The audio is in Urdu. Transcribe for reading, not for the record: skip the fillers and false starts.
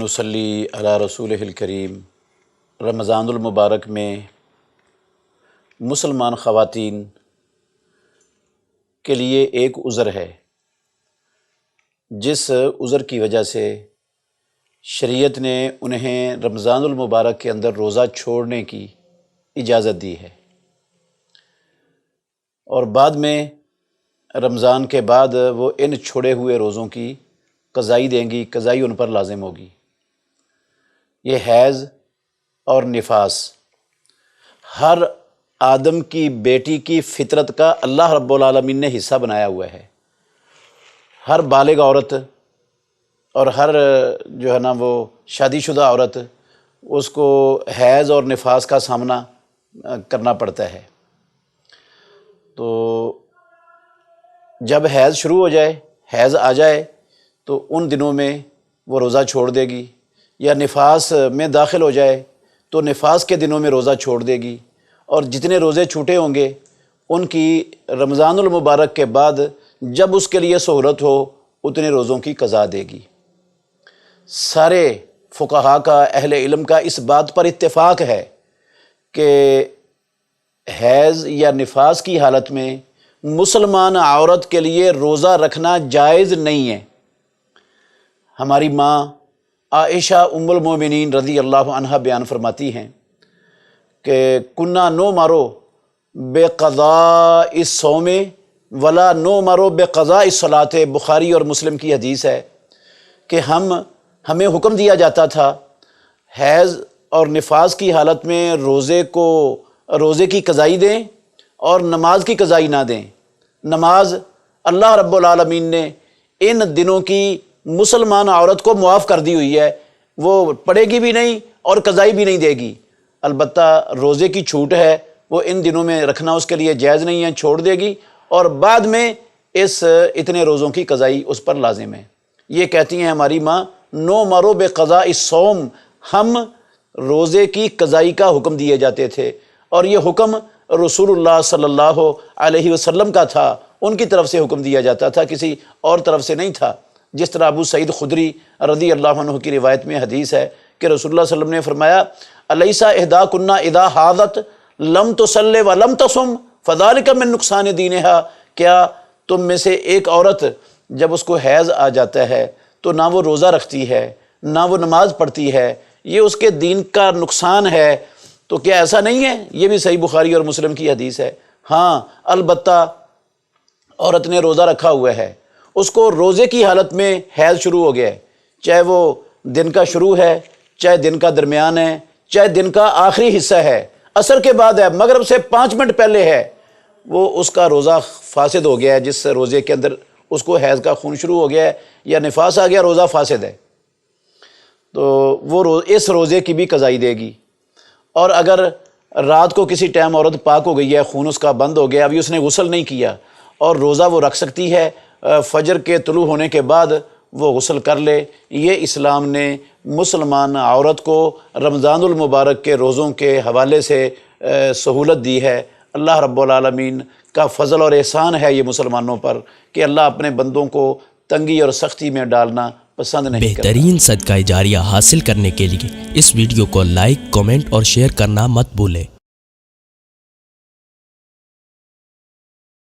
ونصلی علی رسولہ الکریم۔ رمضان المبارک میں مسلمان خواتین کے لیے ایک عذر ہے، جس عذر کی وجہ سے شریعت نے انہیں رمضان المبارک کے اندر روزہ چھوڑنے کی اجازت دی ہے، اور بعد میں رمضان کے بعد وہ ان چھوڑے ہوئے روزوں کی قضائی دیں گی، قضائی ان پر لازم ہوگی۔ یہ حیض اور نفاس ہر آدم کی بیٹی کی فطرت کا اللہ رب العالمین نے حصہ بنایا ہوا ہے۔ ہر بالغ عورت اور ہر جو ہے نا وہ شادی شدہ عورت، اس کو حیض اور نفاس کا سامنا کرنا پڑتا ہے۔ تو جب حیض شروع ہو جائے، حیض آ جائے، تو ان دنوں میں وہ روزہ چھوڑ دے گی، یا نفاس میں داخل ہو جائے تو نفاس کے دنوں میں روزہ چھوڑ دے گی، اور جتنے روزے چھوٹے ہوں گے ان کی رمضان المبارک کے بعد جب اس کے لیے سہولت ہو اتنے روزوں کی قضا دے گی۔ سارے فقہاء کا، اہل علم کا اس بات پر اتفاق ہے کہ حیض یا نفاس کی حالت میں مسلمان عورت کے لیے روزہ رکھنا جائز نہیں ہے۔ ہماری ماں عائشہ ام المومنین رضی اللہ عنہا بیان فرماتی ہیں کہ کنا نو مارو بے قضاء الصوم ولا نو مارو بے قضاء الصلاۃ، بخاری اور مسلم کی حدیث ہے کہ ہمیں حکم دیا جاتا تھا حیض اور نفاس کی حالت میں روزے کی قضائی دیں اور نماز کی قضائی نہ دیں۔ نماز اللہ رب العالمین نے ان دنوں کی مسلمان عورت کو معاف کر دی ہوئی ہے، وہ پڑھے گی بھی نہیں اور قضائی بھی نہیں دے گی۔ البتہ روزے کی چھوٹ ہے، وہ ان دنوں میں رکھنا اس کے لیے جائز نہیں ہے، چھوڑ دے گی، اور بعد میں اتنے روزوں کی قضائی اس پر لازم ہے۔ یہ کہتی ہیں ہماری ماں، نو مرو بے قضاء الصوم، ہم روزے کی قضائی کا حکم دیے جاتے تھے، اور یہ حکم رسول اللہ صلی اللہ علیہ وسلم کا تھا، ان کی طرف سے حکم دیا جاتا تھا، کسی اور طرف سے نہیں تھا۔ جس طرح ابو سعید خدری رضی اللہ عنہ کی روایت میں حدیث ہے کہ رسول اللہ صلی اللہ علیہ وسلم نے فرمایا، الیس احداکن اذا حاضت لم تصلی ولم تصم فذلک من نقصان دینہا، کیا تم میں سے ایک عورت جب اس کو حیض آ جاتا ہے تو نہ وہ روزہ رکھتی ہے نہ وہ نماز پڑھتی ہے، یہ اس کے دین کا نقصان ہے؟ تو کیا ایسا نہیں ہے؟ یہ بھی صحیح بخاری اور مسلم کی حدیث ہے۔ ہاں البتہ عورت نے روزہ رکھا ہوا ہے، اس کو روزے کی حالت میں حیض شروع ہو گیا ہے، چاہے وہ دن کا شروع ہے، چاہے دن کا درمیان ہے، چاہے دن کا آخری حصہ ہے، عصر کے بعد ہے، مغرب سے 5 منٹ پہلے ہے، وہ اس کا روزہ فاسد ہو گیا ہے۔ جس روزے کے اندر اس کو حیض کا خون شروع ہو گیا ہے یا نفاس آ گیا، روزہ فاسد ہے، تو وہ اس روزے کی بھی قضائی دے گی۔ اور اگر رات کو کسی ٹائم عورت پاک ہو گئی ہے، خون اس کا بند ہو گیا، ابھی اس نے غسل نہیں کیا، اور روزہ وہ رکھ سکتی ہے، فجر کے طلوع ہونے کے بعد وہ غسل کر لے۔ یہ اسلام نے مسلمان عورت کو رمضان المبارک کے روزوں کے حوالے سے سہولت دی ہے۔ اللہ رب العالمین کا فضل اور احسان ہے یہ مسلمانوں پر کہ اللہ اپنے بندوں کو تنگی اور سختی میں ڈالنا پسند نہیں کرتا۔ بہترین صدقہ جاریہ حاصل کرنے کے لیے اس ویڈیو کو لائک، کمنٹ اور شیئر کرنا مت بھولیں۔